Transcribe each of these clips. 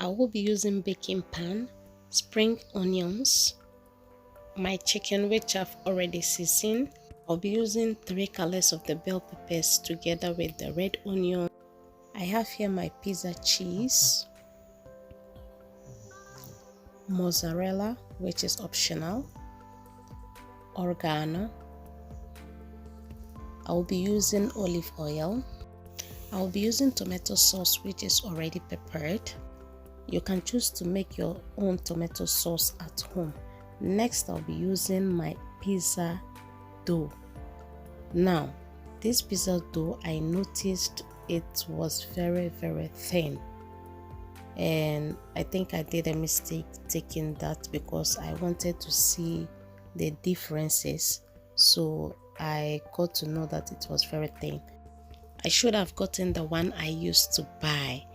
I will be using baking pan, spring onions, my chicken which I've already seasoned. I'll be using 3 colors of the bell peppers together with the red onion. I have here my pizza cheese, mozzarella which is optional, oregano. I'll be using olive oil. I'll be using tomato sauce which is already prepared. You can choose to make your own tomato sauce at home. Next, I'll be using my pizza dough. Now, this pizza dough, I noticed it was very thin, and I think I did a mistake taking that because I wanted to see the differences. So I got to know that it was very thin. I should have gotten the one I used to buy,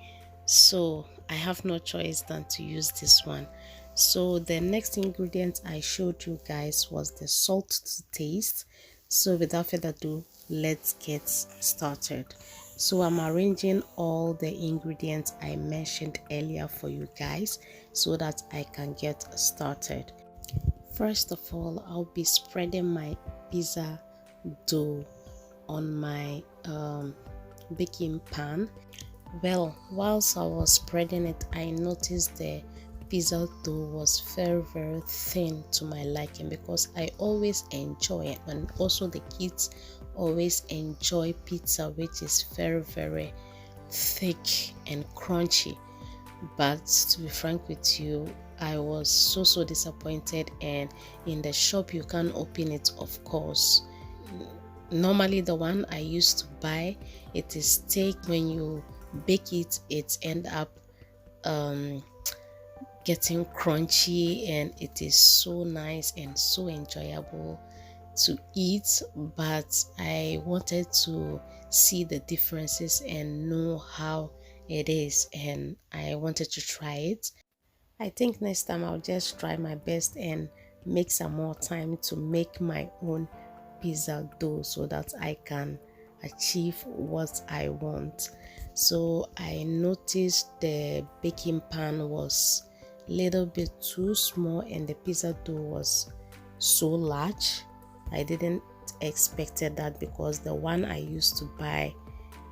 so I have no choice than to use this one. So the next ingredient I showed you guys was the salt to taste. So without further ado, let's get started. So I'm arranging all the ingredients I mentioned earlier for you guys so that I can get started. First of all, I'll be spreading my pizza dough on my baking pan. Well, whilst I was spreading it, I noticed the pizza dough was very thin to my liking, because I always enjoy it, and also the kids always enjoy pizza which is very thick and crunchy. But to be frank with you, I was so disappointed, and in the shop you can't open it, of course. Normally the one I used to buy, it is thick. When you bake it, it end up getting crunchy, and it is so nice and so enjoyable to eat. But I wanted to see the differences and know how it is, and I wanted to try it. I think next time I'll just try my best and make some more time to make my own pizza dough so that I can achieve what I want. So I noticed the baking pan was a little bit too small and the pizza dough was so large. I didn't expected that, because the one I used to buy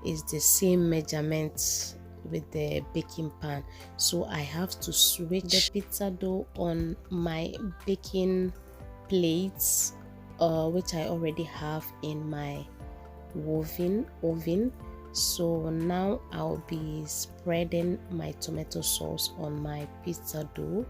is the same measurement with the baking pan. So I have to switch the pizza dough on my baking plates, which I already have in my oven. So now I'll be spreading my tomato sauce on my pizza dough.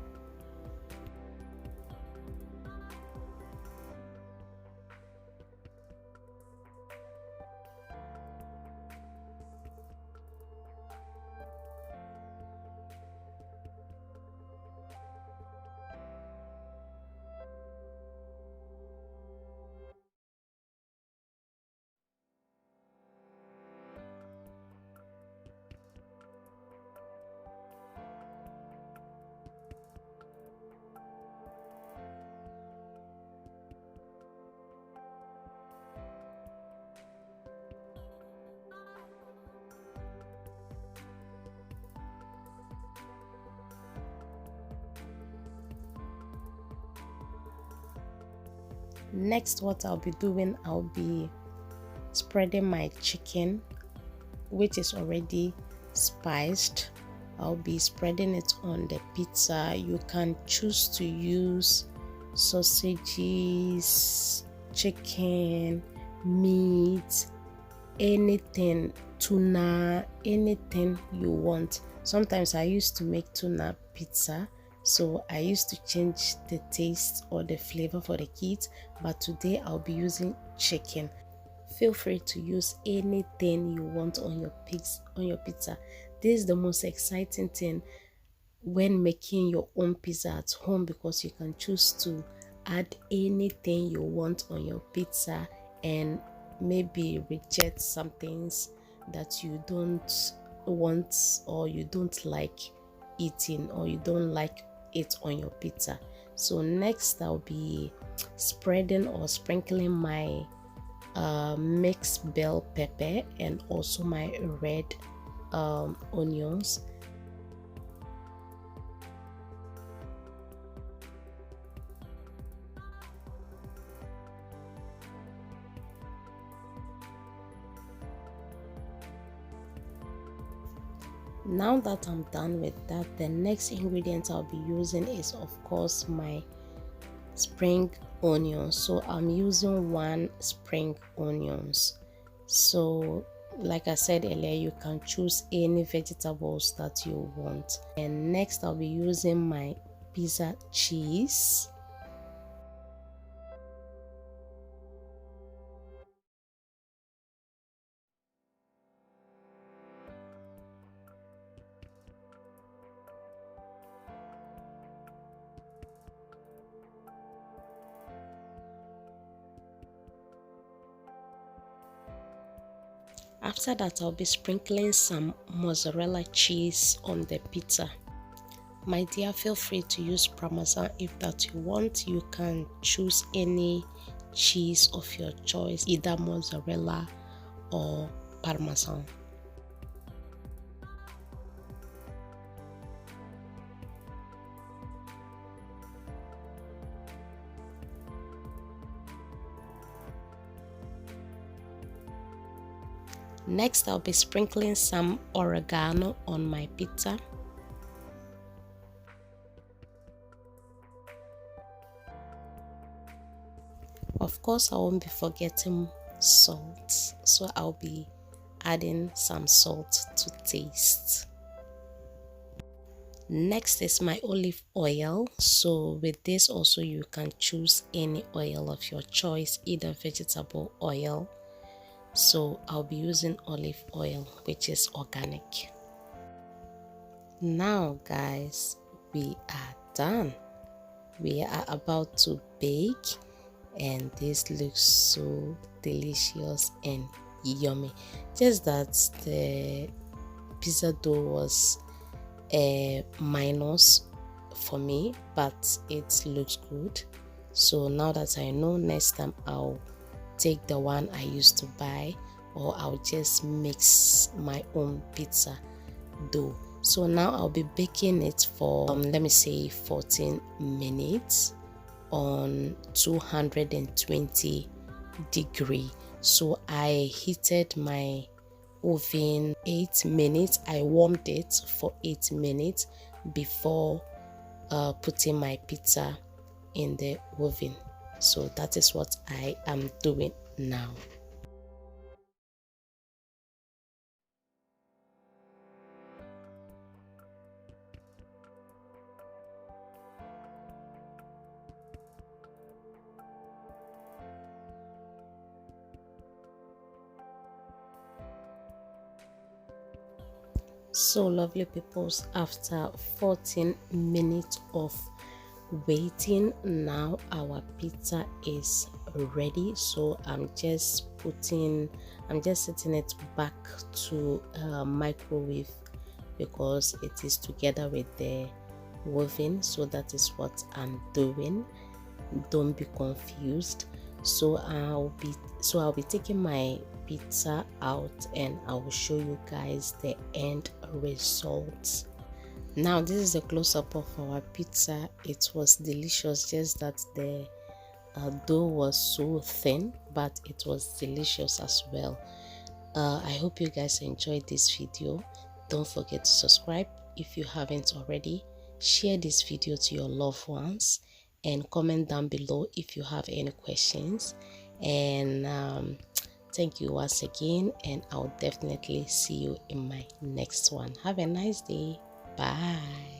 Next, what I'll be doing, I'll be spreading my chicken, which is already spiced. I'll be spreading it on the pizza. You can choose to use sausages, chicken, meat, anything, tuna, anything you want. Sometimes I used to make tuna pizza, so I used to change the taste or the flavor for the kids, but today I'll be using chicken. Feel free to use anything you want on your pizza. This is the most exciting thing when making your own pizza at home, because you can choose to add anything you want on your pizza and maybe reject some things that you don't want or you don't like eating, or you don't like it on your pizza. So next I'll be spreading or sprinkling my mixed bell pepper and also my red onions. Now that I'm done with that, the next ingredient I'll be using is of course my spring onions. So I'm using 1 spring onions. So like I said earlier, you can choose any vegetables that you want. And next I'll be using my pizza cheese. After that, I'll be sprinkling some mozzarella cheese on the pizza. My dear, feel free to use Parmesan if that you want. You can choose any cheese of your choice, either mozzarella or Parmesan. Next, I'll be sprinkling some oregano on my pizza. Of course, I won't be forgetting salt, so I'll be adding some salt to taste. Next is my olive oil. So with this also you can choose any oil of your choice, either vegetable oil. So I'll be using olive oil, which is organic. Now guys, we are done. We are about to bake, and this looks so delicious and yummy. Just that the pizza dough was a minus for me, but it looks good. So now that I know, next time I'll take the one I used to buy, or I'll just mix my own pizza dough. So now I'll be baking it for let me say 14 minutes on 220 degree. So I heated my oven 8 minutes. I warmed it for 8 minutes before putting my pizza in the oven. So that is what I am doing now. So lovely peoples, after 14 minutes of waiting, now our pizza is ready. So I'm just setting it back to microwave because it is together with the oven. So that is what I'm doing. Don't be confused. So I'll be taking my pizza out and I will show you guys the end results. Now this is a close-up of our pizza. It was delicious, just that the dough was so thin, but it was delicious as well. I hope you guys enjoyed this video. Don't forget to subscribe if you haven't already. Share this video to your loved ones and comment down below if you have any questions. And thank you once again, and I'll definitely see you in my next one. Have a nice day. Bye.